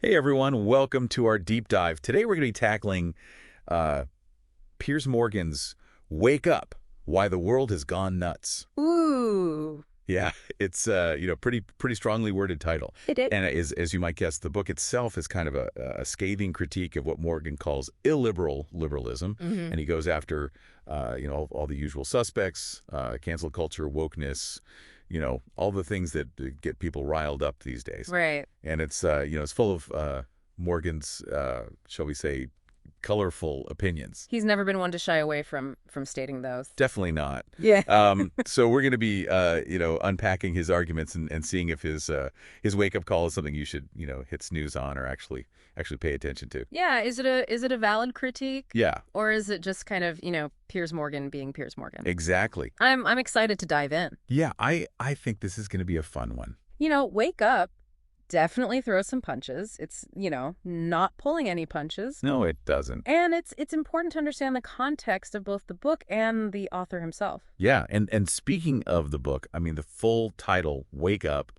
Hey everyone, welcome to our deep dive. Today we're going to be tackling uh, Piers Morgan's "Wake Up: Why the World Has Gone Nuts." Ooh, Yeah, it's pretty strongly worded title, it is. and as you might guess, the book itself is kind of a scathing critique of what Morgan calls illiberal liberalism, Hmm. and he goes after all the usual suspects, cancel culture, wokeness, all the things that get people riled up these days. Right. And it's full of Morgan's, shall we say, colorful opinions. He's never been one to shy away from stating those. Definitely not. Yeah. So we're going to be, unpacking his arguments and seeing if his wake-up call is something you should, hit snooze on or actually pay attention to. Yeah, is it a valid critique? Yeah, Or is it just kind of, Piers Morgan being Piers Morgan? exactly. I'm excited to dive in. Yeah, I think this is going to be a fun one. Wake up, definitely throw some punches. It's, not pulling any punches. No, it doesn't. And it's important to understand the context of both the book and the author himself. Yeah, and speaking of the book, I mean, the full title, Wake Up: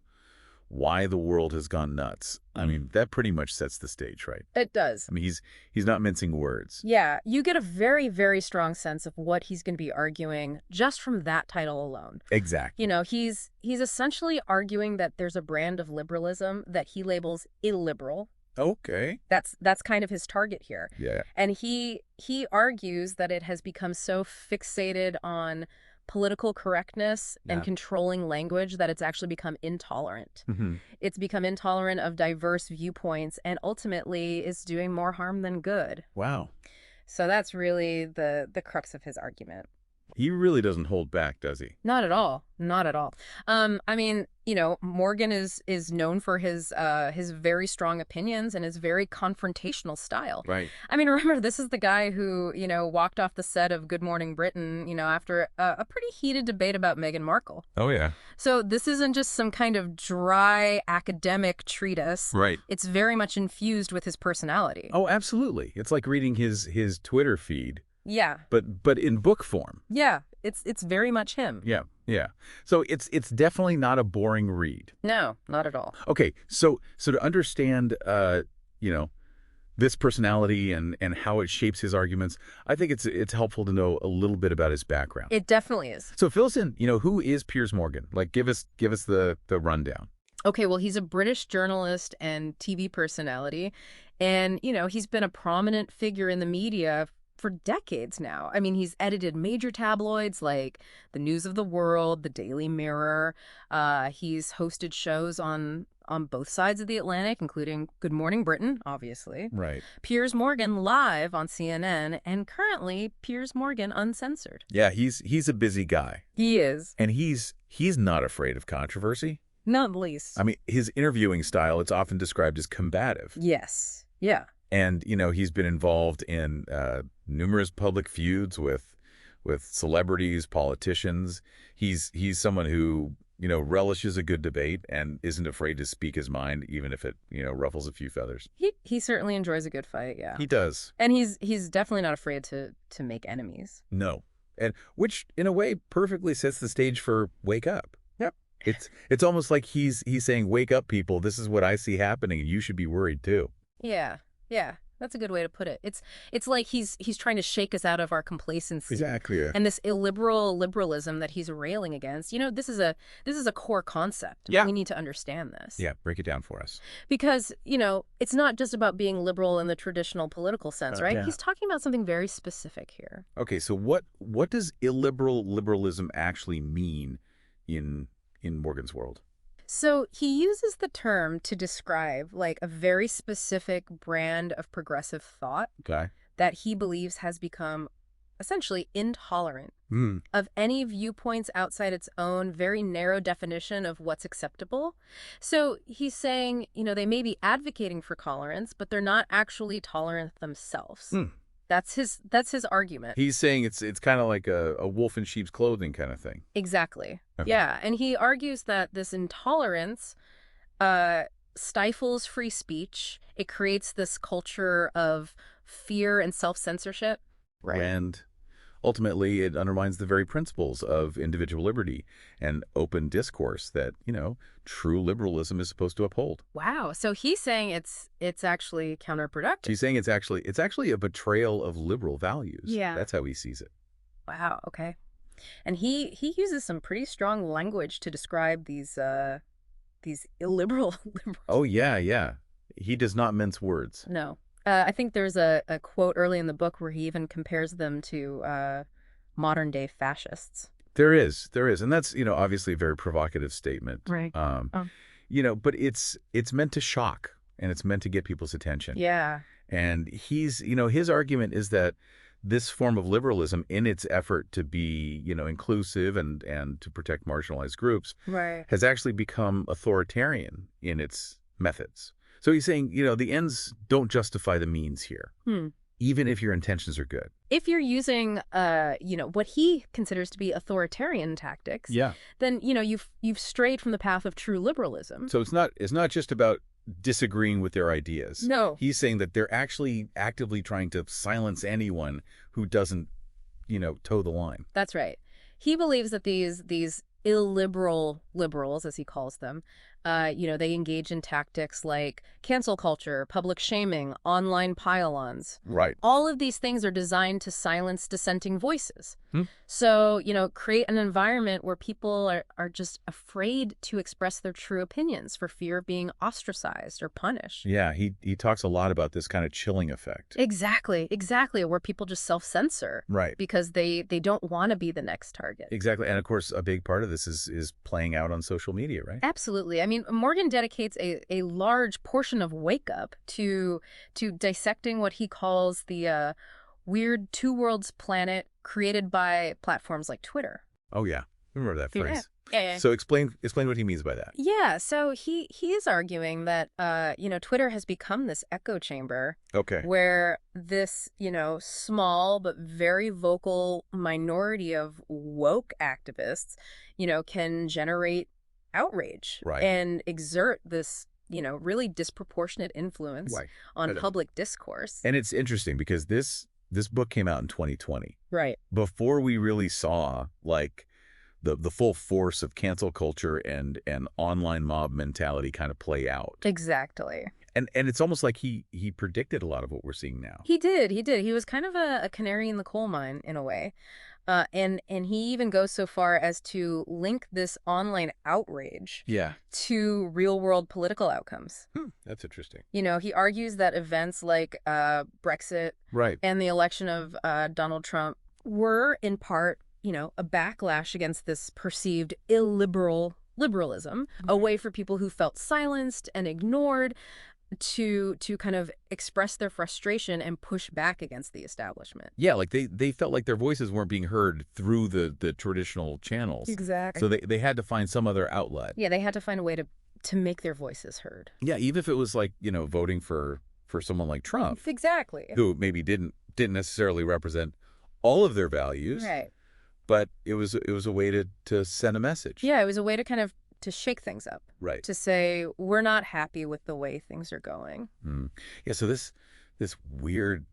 Why the World Has Gone Nuts. I mean, that pretty much sets the stage, right? It does. I mean, he's not mincing words. Yeah, you get a very, very strong sense of what he's going to be arguing just from that title alone. Exactly. He's essentially arguing that there's a brand of liberalism that he labels illiberal. Okay. That's kind of his target here. Yeah. And he argues that it has become so fixated on political correctness and Yeah. controlling language that it's actually become intolerant. Hmm. It's become intolerant of diverse viewpoints and ultimately is doing more harm than good. Wow. So that's really the crux of his argument. He really doesn't hold back, does he? Not at all. Not at all. I mean, Morgan is known for his very strong opinions and his very confrontational style. Right. I mean, remember, this is the guy who, walked off the set of Good Morning Britain, after a pretty heated debate about Meghan Markle. Oh, yeah. So this isn't just some kind of dry academic treatise. Right. It's very much infused with his personality. Oh, absolutely. It's like reading his Twitter feed, Yeah. but in book form. Yeah. It's very much him. Yeah. Yeah. So it's definitely not a boring read. No, not at all. Okay. So to understand, this personality and how it shapes his arguments, I think it's helpful to know a little bit about his background. It definitely is. So fill us in, who is Piers Morgan? Like, give us the rundown. Okay, well, he's a British journalist and TV personality. And, he's been a prominent figure in the media for decades now. I mean, he's edited major tabloids like The News of the World, The Daily Mirror. He's hosted shows on both sides of the Atlantic, including Good Morning Britain, obviously. Right. Piers Morgan live on CNN, and currently Piers Morgan uncensored. Yeah, he's a busy guy. He is. And he's not afraid of controversy. Not least. I mean, his interviewing style, it's often described as combative. Yes. Yeah. And, he's been involved in numerous public feuds with celebrities, politicians. He's someone who, relishes a good debate and isn't afraid to speak his mind, even if it, ruffles a few feathers. He certainly enjoys a good fight, yeah. He does. And he's definitely not afraid to make enemies. No. And which, in a way, perfectly sets the stage for Wake Up. Yep. It's almost like he's saying, wake up, people. This is what I see happening, and you should be worried, too. Yeah. Yeah. That's a good way to put it. It's like he's trying to shake us out of our complacency. Exactly. Yeah. And this illiberal liberalism that he's railing against. This is a core concept. Yeah. We need to understand this. Yeah, break it down for us. Because, it's not just about being liberal in the traditional political sense, right? Yeah. He's talking about something very specific here. Okay, so what does illiberal liberalism actually mean in Morgan's world? So he uses the term to describe like a very specific brand of progressive thought Okay. that he believes has become essentially intolerant Hmm. of any viewpoints outside its own very narrow definition of what's acceptable. So he's saying, they may be advocating for tolerance, but they're not actually tolerant themselves. Hmm. That's his argument. He's saying it's kind of like a wolf in sheep's clothing kind of thing. Exactly. Okay. Yeah. And he argues that this intolerance stifles free speech. It creates this culture of fear and self-censorship. And Ultimately, it undermines the very principles of individual liberty and open discourse that, true liberalism is supposed to uphold. Wow. So he's saying it's actually counterproductive. She's saying it's actually a betrayal of liberal values. Yeah. That's how he sees it. Wow. Okay. And he uses some pretty strong language to describe these illiberal liberals. Oh, yeah, yeah. He does not mince words. No. I think there's a quote early in the book where he even compares them to modern day fascists. There is. And that's, obviously a very provocative statement. Right. But it's meant to shock and it's meant to get people's attention. Yeah. And his argument is that this form of liberalism, in its effort to be, inclusive and to protect marginalized groups, Right. has actually become authoritarian in its methods. So he's saying, the ends don't justify the means here, even if your intentions are good. If you're using, what he considers to be authoritarian tactics, Yeah. then, you've strayed from the path of true liberalism. So it's not just about disagreeing with their ideas. No. He's saying that they're actually actively trying to silence anyone who doesn't, toe the line. That's right. He believes that these illiberal liberals, as he calls them, they engage in tactics like cancel culture, public shaming, online pile-ons. Right. All of these things are designed to silence dissenting voices. So, create an environment where people are just afraid to express their true opinions for fear of being ostracized or punished. Yeah, he talks a lot about this kind of chilling effect. Exactly, where people just self-censor. Right. Because they don't want to be the next target. Exactly. And of course, a big part of this is playing out on social media, right? Absolutely. I mean, Morgan dedicates a large portion of Wake Up to dissecting what he calls the weird two worlds planet created by platforms like Twitter. Oh, yeah. Remember that phrase. Yeah. So explain what he means by that. Yeah. So he is arguing that, Twitter has become this echo chamber. Okay. Where this, small but very vocal minority of woke activists, can generate outrage. Right. And exert this, really disproportionate influence on public discourse. And it's interesting because this book came out in 2020. Right. Before we really saw the full force of cancel culture and online mob mentality kind of play out. Exactly. And it's almost like he predicted a lot of what we're seeing now. He did. He was kind of a canary in the coal mine in a way. And he even goes so far as to link this online outrage to real-world political outcomes. That's interesting. He argues that events like Brexit and the election of Donald Trump were, in part, a backlash against this perceived illiberal liberalism, a way for people who felt silenced and ignored to kind of express their frustration and push back against the establishment. Yeah, like they felt like their voices weren't being heard through the traditional channels. Exactly. So they had to find some other outlet. Yeah, they had to find a way to make their voices heard. Yeah, even if it was like, voting for someone like Trump. Exactly. Who maybe didn't necessarily represent all of their values. Right. But it was a way to send a message. Yeah, it was a way to kind of to shake things up. Right. To say, we're not happy with the way things are going. Yeah, so this weird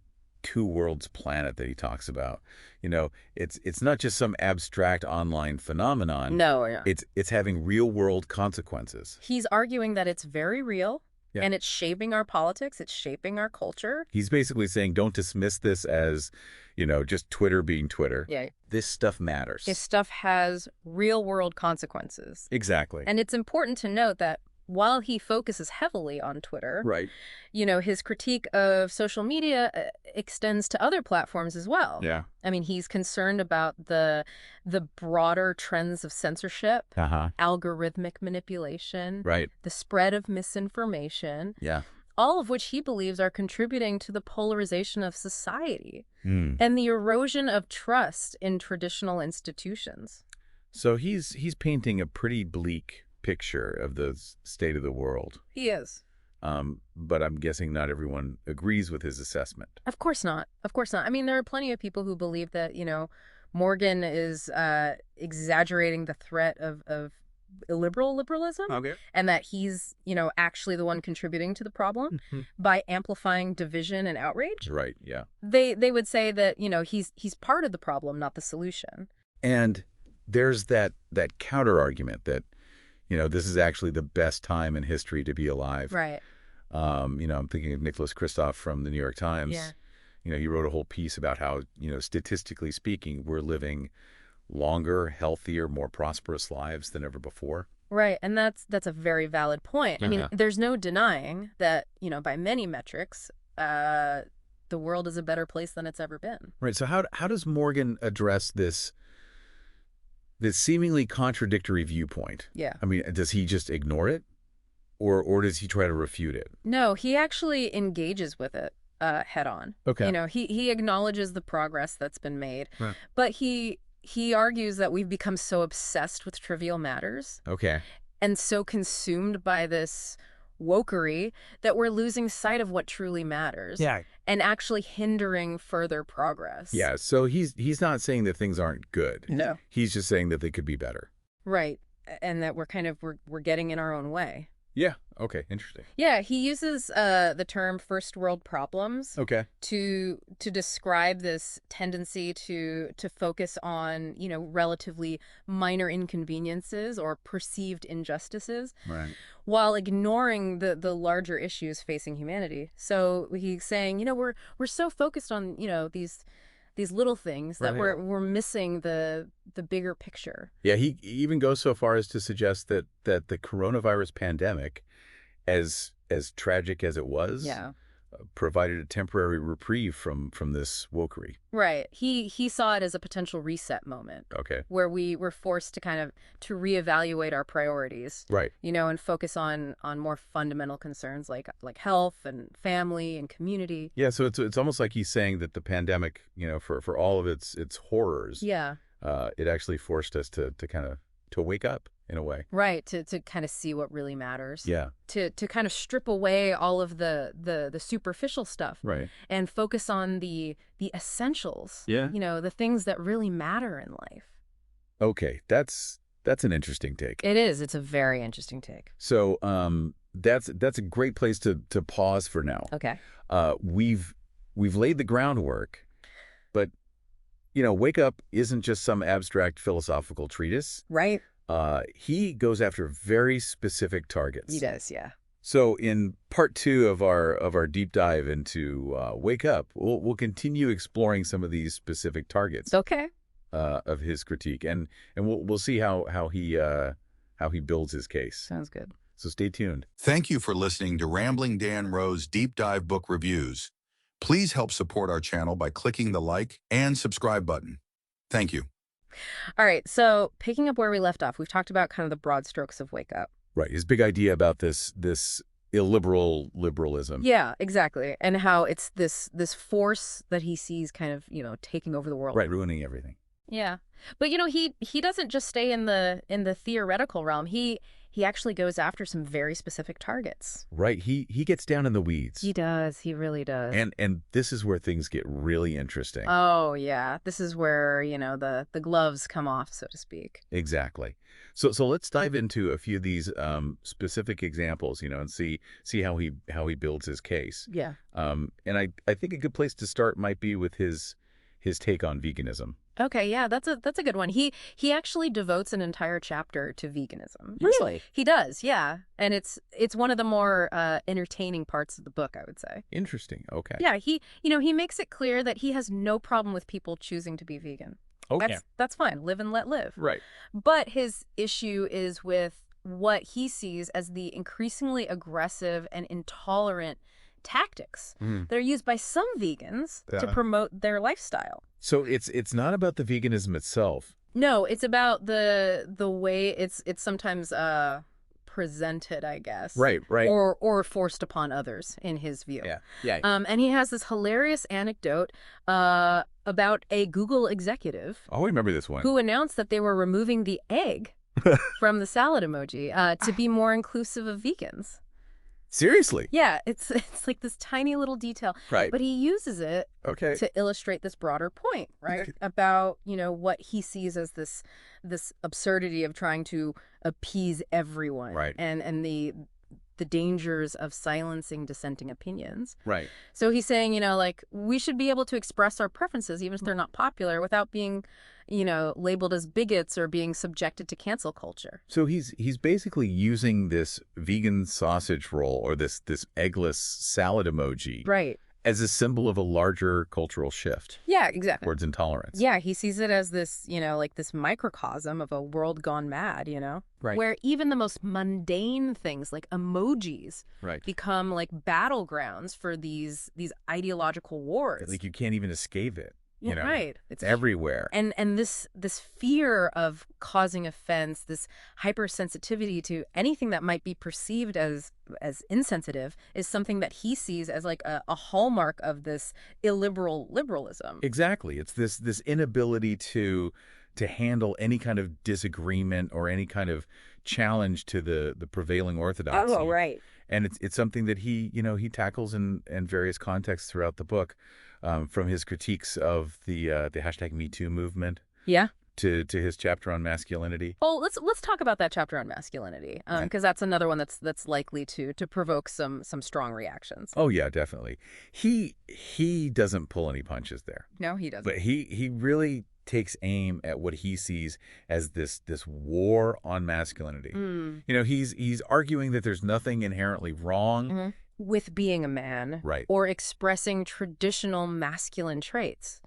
two worlds planet that he talks about, it's not just some abstract online phenomenon. No, yeah. It's having real world consequences. He's arguing that it's very real. Yeah. And it's shaping our politics. It's shaping our culture. He's basically saying, don't dismiss this as, just Twitter being Twitter. Yeah. This stuff matters. This stuff has real-world consequences. Exactly. And it's important to note that while he focuses heavily on Twitter, right, his critique of social media extends to other platforms as well. Yeah. I mean, he's concerned about the broader trends of censorship, algorithmic manipulation, right, the spread of misinformation. Yeah. All of which he believes are contributing to the polarization of society and the erosion of trust in traditional institutions. So he's painting a pretty bleak picture of the state of the world. He is. But I'm guessing not everyone agrees with his assessment. Of course not. Of course not. I mean, there are plenty of people who believe that, Morgan is exaggerating the threat of illiberal liberalism, Okay. and that he's, actually the one contributing to the problem by amplifying division and outrage. Right, yeah. They would say that, he's part of the problem, not the solution. And there's that counter argument that, this is actually the best time in history to be alive. Right. I'm thinking of Nicholas Kristof from the New York Times. Yeah. He wrote a whole piece about how, statistically speaking, we're living longer, healthier, more prosperous lives than ever before. Right, and that's a very valid point. I mean, there's no denying that, by many metrics, the world is a better place than it's ever been. Right. So how does Morgan address this seemingly contradictory viewpoint? Yeah. I mean, does he just ignore it, or does he try to refute it? No, he actually engages with it head on. Okay. He acknowledges the progress that's been made, Right. but he argues that we've become so obsessed with trivial matters Okay. and so consumed by this wokery that we're losing sight of what truly matters. Yeah. And actually hindering further progress. Yeah. So he's not saying that things aren't good. No. He's just saying that they could be better. Right. And that we're getting in our own way. Yeah. Okay. Interesting. Yeah, he uses the term first world problems Okay. to describe this tendency to focus on, relatively minor inconveniences or perceived injustices, Right. while ignoring the larger issues facing humanity. So he's saying, we're so focused on, these little things that Right. we're missing the bigger picture. Yeah. He even goes so far as to suggest that the coronavirus pandemic, as tragic as it was, Yeah. provided a temporary reprieve from this wokery. Right. He saw it as a potential reset moment. Okay. Where we were forced to to reevaluate our priorities, Right. and focus on more fundamental concerns like health and family and community. Yeah. So it's almost like he's saying that the pandemic, for all of its horrors, Yeah. it actually forced us to wake up in a way. Right. To kind of see what really matters. Yeah. To kind of strip away all of the superficial stuff. Right. And focus on the essentials. Yeah. The things that really matter in life. Okay. That's an interesting take. It is. It's a very interesting take. So that's a great place to pause for now. Okay. We've laid the groundwork, but Wake Up isn't just some abstract philosophical treatise. Right. He goes after very specific targets. He does, yeah. So in part 2 of our deep dive into Wake Up, we'll continue exploring some of these specific targets. Okay. Of his critique, and we'll see how he builds his case. Sounds good. So stay tuned. Thank you for listening to Rambling Dan Rowe's Deep Dive Book Reviews. Please help support our channel by clicking the like and subscribe button. Thank you. All right, so picking up where we left off, we've talked about kind of the broad strokes of Wake Up. Right, his big idea about this illiberal liberalism. Yeah, exactly, and how it's this force that he sees kind of taking over the world. Right, ruining everything. Yeah, but he doesn't just stay in the theoretical realm. He actually goes after some very specific targets. Right, he gets down in the weeds. He does. He really does. And this is where things get really interesting. Oh yeah, this is where the gloves come off, so to speak. Exactly. So let's dive into a few of these specific examples, and see how he builds his case. Yeah. And I think a good place to start might be with his take on veganism. Okay, yeah, that's a good one. He actually devotes an entire chapter to veganism. Really? He does, yeah. And it's one of the more entertaining parts of the book, I would say. Interesting. Okay. Yeah, he makes it clear that he has no problem with people choosing to be vegan. Okay. That's fine. Live and let live. Right. But his issue is with what he sees as the increasingly aggressive and intolerant tactics that are used by some vegans to promote their lifestyle. So it's not about the veganism itself. No, it's about the way it's sometimes presented, I guess. Right. Or forced upon others, in his view. Yeah. And he has this hilarious anecdote about a Google executive Oh, I remember this one. who announced that they were removing the egg from the salad emoji to be more inclusive of vegans. Seriously? Yeah, it's like this tiny little detail, Right. but he uses it Okay. to illustrate this broader point, right? About, what he sees as this absurdity of trying to appease everyone, Right. and the dangers of silencing dissenting opinions. Right. So he's saying, like, we should be able to express our preferences even if they're not popular without being, labeled as bigots or being subjected to cancel culture. So he's basically using this vegan sausage roll or this eggless salad emoji Right. as a symbol of a larger cultural shift Yeah, exactly. towards intolerance. Yeah, he sees it as this, like this microcosm of a world gone mad, Right. where even the most mundane things like emojis Right. become like battlegrounds for these ideological wars. Like you can't even escape it. Right. It's everywhere. And this fear of causing offense, this hypersensitivity to anything that might be perceived as insensitive is something that he sees as like a hallmark of this illiberal liberalism. Exactly. It's this inability to handle any kind of disagreement or any kind of challenge to the prevailing orthodoxy. Oh, right. And it's something that he tackles in various contexts throughout the book, from his critiques of the hashtag Me Too movement. Yeah. To his chapter on masculinity. Oh, let's talk about that chapter on masculinity, because that's another one that's likely to provoke some strong reactions. Oh yeah, definitely. He doesn't pull any punches there. No, he doesn't. But he really takes aim at what he sees as this war on masculinity. He's arguing that there's nothing inherently wrong with being a man, right, or expressing traditional masculine traits.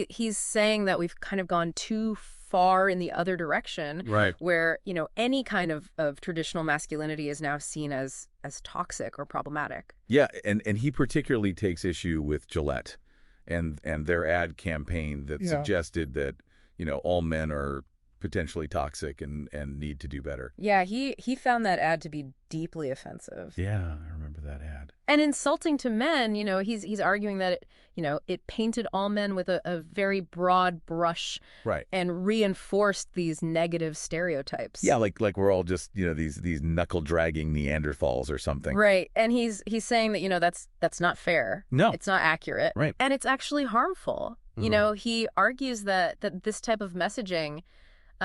He's saying that we've kind of gone too far in the other direction, right, where any kind of traditional masculinity is now seen as toxic or problematic. Yeah, and he particularly takes issue with Gillette and their ad campaign that suggested that all men are potentially toxic and need to do better. Yeah, he found that ad to be deeply offensive. Yeah, I remember that ad. And insulting to men, he's arguing that it painted all men with a very broad brush, right, and reinforced these negative stereotypes. Yeah, like we're all just these knuckle dragging Neanderthals or something. Right, and he's saying that that's not fair. No, it's not accurate. Right, and it's actually harmful. He argues that this type of messaging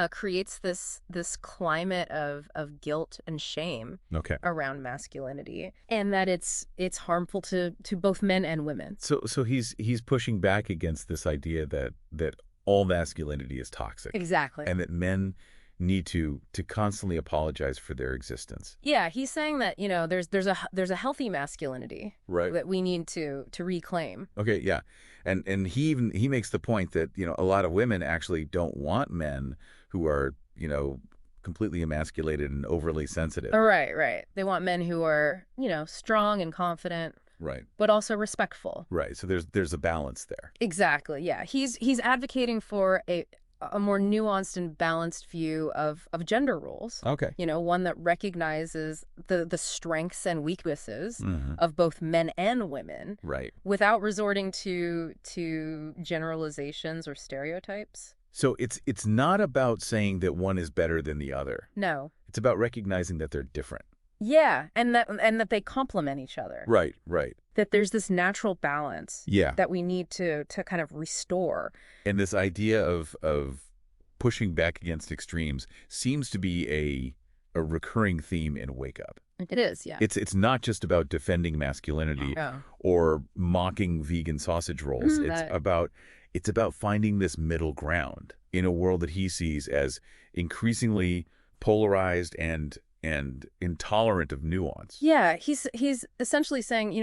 creates this climate of guilt and shame around masculinity, and that it's harmful to both men and women. So he's pushing back against this idea that all masculinity is toxic. Exactly. And that men need to constantly apologize for their existence. Yeah, he's saying that there's a healthy masculinity, right, that we need to reclaim. Okay, yeah, and he makes the point that a lot of women actually don't want men who are completely emasculated and overly sensitive. Right. They want men who are strong and confident. Right. But also respectful. Right. So there's a balance there. Exactly. Yeah. He's advocating for a more nuanced and balanced view of gender roles. Okay. One that recognizes the strengths and weaknesses of both men and women. Right. Without resorting to generalizations or stereotypes. So it's not about saying that one is better than the other. No. It's about recognizing that they're different. Yeah, and that they complement each other. Right. That there's this natural balance that we need to kind of restore. And this idea of pushing back against extremes seems to be a recurring theme in Wake Up. It is, yeah. It's not just about defending masculinity or mocking vegan sausage rolls. It's about finding this middle ground in a world that he sees as increasingly polarized and intolerant of nuance. Yeah, he's essentially saying,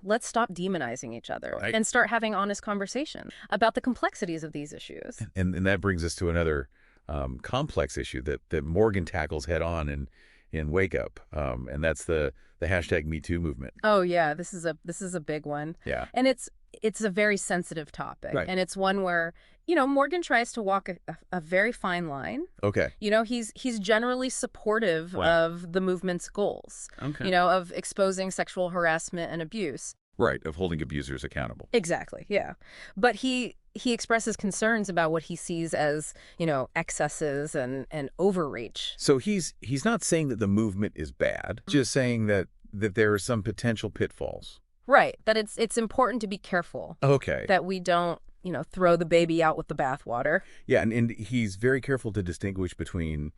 let's stop demonizing each other and start having honest conversation about the complexities of these issues. And that brings us to another complex issue that Morgan tackles head on in Wake Up, and that's the hashtag Me Too movement. Oh yeah, this is a big one. Yeah, and it's a very sensitive topic, and it's one where Morgan tries to walk a very fine line. Okay. He's generally supportive of the movement's goals. Okay. Of exposing sexual harassment and abuse. Right, of holding abusers accountable. Exactly, yeah. But he expresses concerns about what he sees as, excesses and overreach. So he's not saying that the movement is bad, just saying that that there are some potential pitfalls. Right. That it's important to be careful Okay. that we don't, throw the baby out with the bathwater. Yeah, and he's very careful to distinguish between,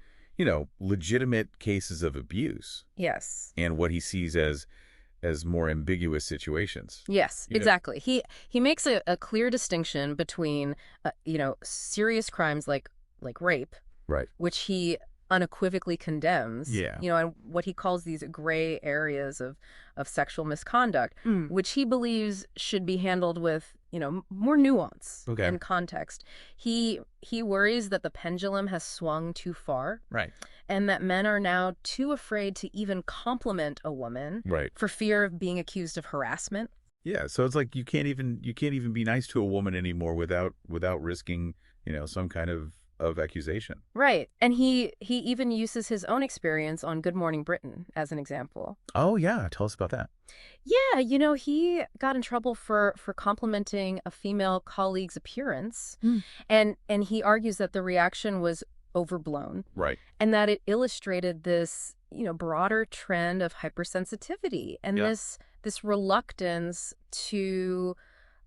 legitimate cases of abuse Yes. and what he sees as more ambiguous situations. Yes, You know, exactly. He makes a clear distinction between, serious crimes like rape, right. which he unequivocally condemns, Yeah. and what he calls these gray areas of sexual misconduct, which he believes should be handled with, more nuance Okay. and context. He worries that the pendulum has swung too far Right. and that men are now too afraid to even compliment a woman Right. for fear of being accused of harassment. Yeah, so it's like you can't even be nice to a woman anymore without risking, some kind of accusation. Right. And he even uses his own experience on Good Morning Britain as an example. Oh yeah, tell us about that. Yeah, he got in trouble for complimenting a female colleague's appearance, and he argues that the reaction was overblown Right. and that it illustrated this, broader trend of hypersensitivity and Yeah. this reluctance to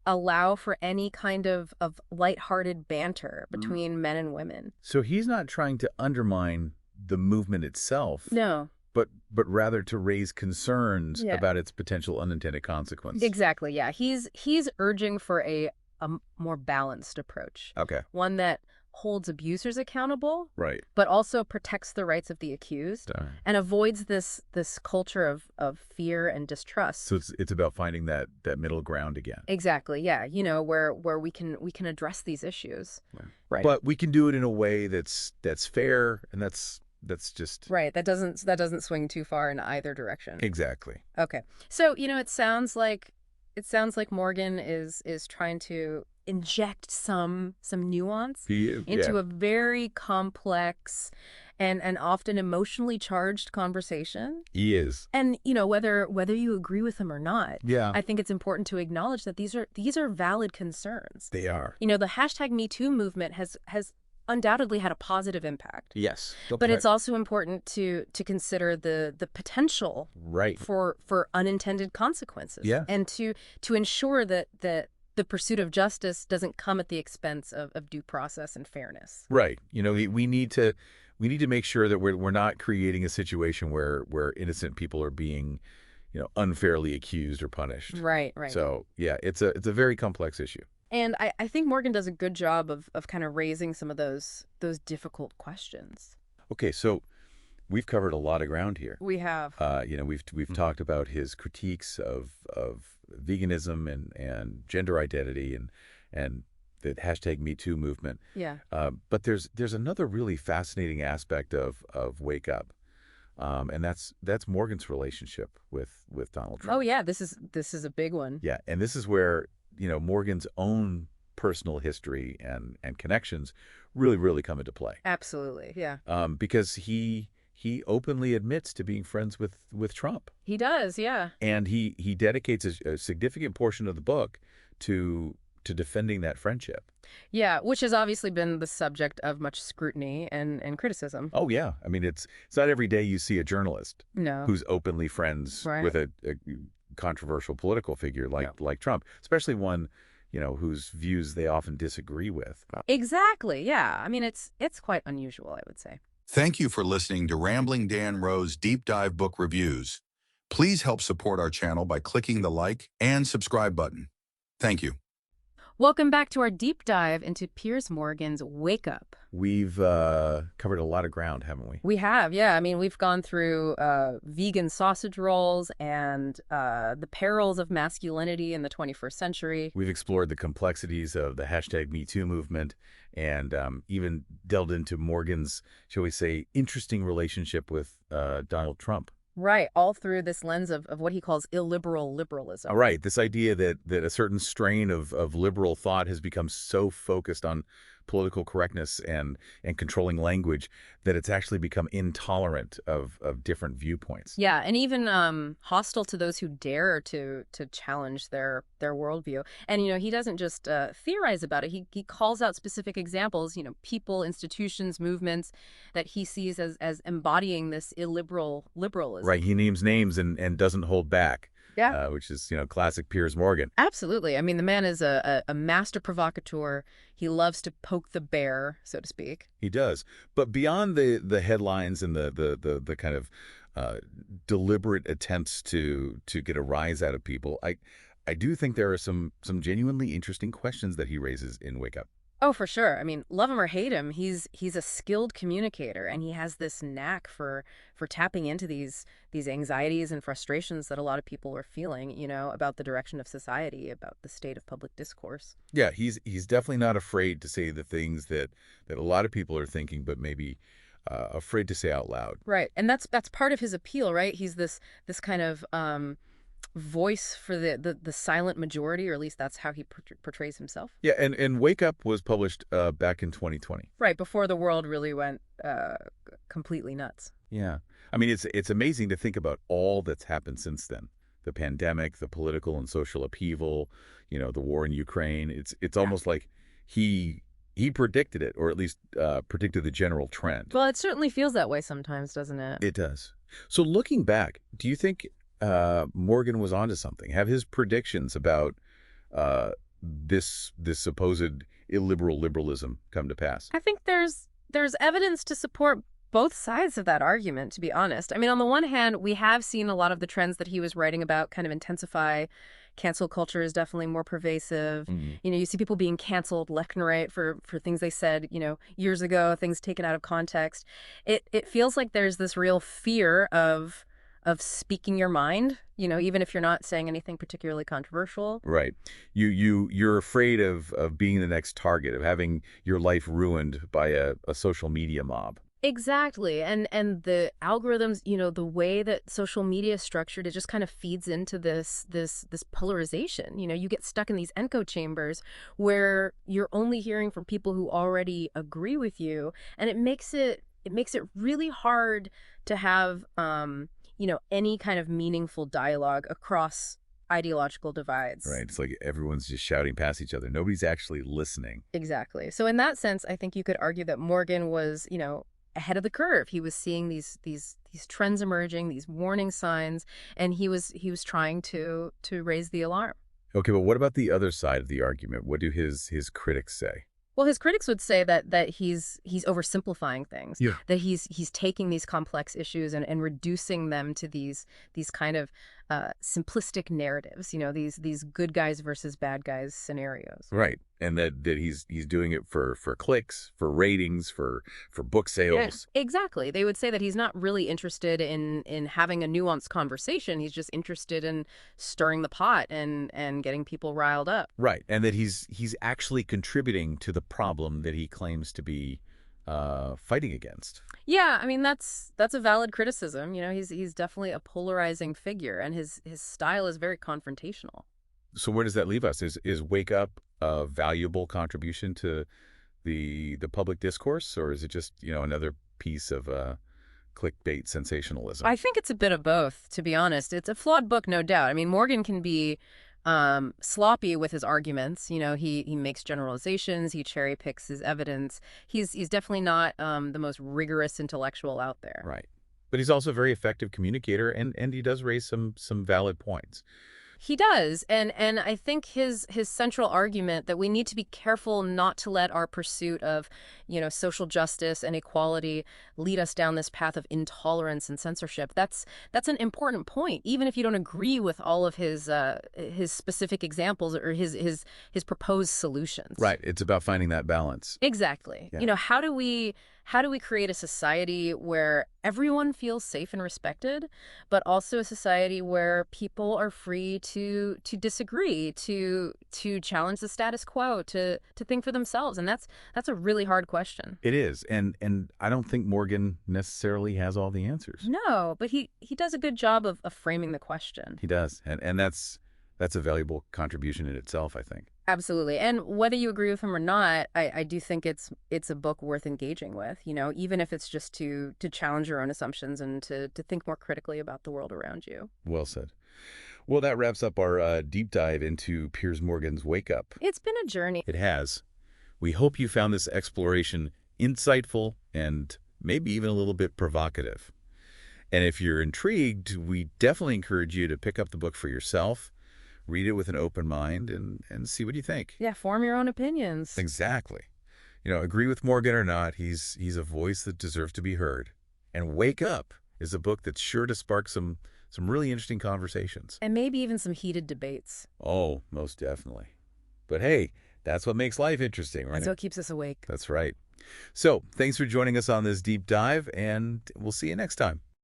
allow for any kind of lighthearted banter between men and women. So he's not trying to undermine the movement itself, No. but rather to raise concerns Yeah. about its potential unintended consequence. Exactly, yeah. He's urging for a more balanced approach, Okay. one that holds abusers accountable, Right. but also protects the rights of the accused and avoids this culture of fear and distrust. So it's about finding that middle ground again. Exactly, yeah. Where we can address these issues. Right. But we can do it in a way that's fair, and that's just Right. That doesn't swing too far in either direction. exactly. Okay. So, it sounds like Morgan is trying to inject some nuance into a very complex and often emotionally charged conversation. He is. And, whether you agree with him or not, Yeah. I think it's important to acknowledge that these are valid concerns. They are. The hashtag #MeToo movement has undoubtedly had a positive impact. Yes. But it's also important to consider the potential right. for unintended consequences. Yeah. And to ensure that the pursuit of justice doesn't come at the expense of due process and fairness. Right. We need to make sure that we're not creating a situation where innocent people are being, unfairly accused or punished. Right, right. So, yeah, it's a very complex issue. And I think Morgan does a good job of kind of raising some of those difficult questions. Okay, so we've covered a lot of ground here. We have. We've talked about his critiques of veganism and gender identity and the hashtag #MeToo movement. Yeah. But there's another really fascinating aspect of Wake Up, and that's Morgan's relationship with Donald Trump. Oh yeah, this is a big one. Yeah, and this is where Morgan's own personal history and connections really come into play. Absolutely, yeah. Because he openly admits to being friends with Trump. He does, yeah. And he dedicates a significant portion of the book to defending that friendship. Yeah, which has obviously been the subject of much scrutiny and criticism. Oh yeah, I mean it's not every day you see a journalist who's openly friends Right. with a controversial political figure like Trump, especially one whose views they often disagree with. Exactly, yeah. I mean it's quite unusual, I would say. Thank you for listening to Rambling Dan Rowe's Deep Dive Book Reviews. Please help support our channel by clicking the like and subscribe button. Thank you. Welcome back to our deep dive into Piers Morgan's Wake Up. We've covered a lot of ground, haven't we? We have, yeah. I mean, we've gone through vegan sausage rolls and the perils of masculinity in the 21st century. We've explored the complexities of the hashtag #MeToo movement and even delved into Morgan's, shall we say, interesting relationship with Donald Trump. Right, all through this lens of what he calls illiberal liberalism. Right, this idea that a certain strain of liberal thought has become so focused on political correctness and controlling language that it's actually become intolerant of different viewpoints. Yeah, and even hostile to those who dare to challenge their worldview. And he doesn't just theorize about it. He calls out specific examples, people, institutions, movements that he sees as embodying this illiberal liberalism. Right. He names names and doesn't hold back, Yeah. which is, classic Piers Morgan. Absolutely. I mean, the man is a master provocateur. He loves to poke the bear, so to speak. He does. But beyond the headlines and the kind of deliberate attempts to get a rise out of people, I do think there are some genuinely interesting questions that he raises in Wake Up. Oh, for sure. I mean, love him or hate him, he's a skilled communicator, and he has this knack for tapping into these anxieties and frustrations that a lot of people are feeling, about the direction of society, about the state of public discourse. Yeah, he's definitely not afraid to say the things that a lot of people are thinking, but maybe afraid to say out loud. Right. And that's part of his appeal, right? He's this kind of voice for the silent majority, or at least that's how he portrays himself. Yeah, and Wake Up was published back in 2020. Right, before the world really went completely nuts. Yeah. I mean, it's amazing to think about all that's happened since then. The pandemic, the political and social upheaval, the war in Ukraine. It's almost like he predicted it, or at least predicted the general trend. Well, it certainly feels that way sometimes, doesn't it? It does. So looking back, do you think Morgan was onto something? Have his predictions about this supposed illiberal liberalism come to pass? I think there's evidence to support both sides of that argument, to be honest. I mean, on the one hand, we have seen a lot of the trends that he was writing about kind of intensify. Cancel culture is definitely more pervasive. You see people being canceled left and right for things they said, years ago, things taken out of context. It feels like there's this real fear of speaking your mind, even if you're not saying anything particularly controversial. Right. You're afraid of being the next target, of having your life ruined by a social media mob. Exactly. And the algorithms, the way that social media is structured, it just kind of feeds into this polarization. You get stuck in these echo chambers where you're only hearing from people who already agree with you, and it makes it really hard to have any kind of meaningful dialogue across ideological divides. Right. It's like everyone's just shouting past each other. Nobody's actually listening. Exactly. So in that sense, I think you could argue that Morgan was, ahead of the curve. He was seeing these trends emerging, these warning signs, and he was trying to raise the alarm. Okay, but what about the other side of the argument? What do his critics say? Well, his critics would say that he's oversimplifying things. Yeah. That he's taking these complex issues and reducing them to these kind of simplistic narratives. These good guys versus bad guys scenarios. Right, and that he's doing it for clicks, for ratings, for book sales. Yeah, exactly. They would say that he's not really interested in having a nuanced conversation. He's just interested in stirring the pot and getting people riled up. Right, and that he's actually contributing to the problem that he claims to be fighting against. Yeah, I mean that's a valid criticism. He's definitely a polarizing figure, and his style is very confrontational. So where does that leave us? Is Wake Up a valuable contribution to the public discourse, or is it just another piece of clickbait sensationalism? I think it's a bit of both, to be honest. It's a flawed book, no doubt. I mean, Morgan can be sloppy with his arguments. He makes generalizations, he cherry picks his evidence. He's definitely not the most rigorous intellectual out there. Right. But he's also a very effective communicator, and he does raise some valid points. He does, and I think his central argument that we need to be careful not to let our pursuit of, social justice and equality lead us down this path of intolerance and censorship. That's an important point, even if you don't agree with all of his specific examples or his proposed solutions. Right. It's about finding that balance. Exactly. Yeah. How do we create a society where everyone feels safe and respected, but also a society where people are free to disagree, to challenge the status quo, to think for themselves? And that's a really hard question. It is, and I don't think Morgan necessarily has all the answers. No, but he does a good job of framing the question. He does, and that's a valuable contribution in itself, I think. Absolutely. And whether you agree with him or not, I do think it's a book worth engaging with, even if it's just to challenge your own assumptions and to think more critically about the world around you. Well said. Well, that wraps up our deep dive into Piers Morgan's Wake Up. It's been a journey. It has. We hope you found this exploration insightful and maybe even a little bit provocative. And if you're intrigued, we definitely encourage you to pick up the book for yourself, read it with an open mind, and see what you think. Yeah, form your own opinions. Exactly. Agree with Morgan or not, he's a voice that deserves to be heard. And Wake Up is a book that's sure to spark some really interesting conversations. And maybe even some heated debates. Oh, most definitely. But hey, that's what makes life interesting, right? That's what keeps us awake. That's right. So, thanks for joining us on this deep dive, and we'll see you next time.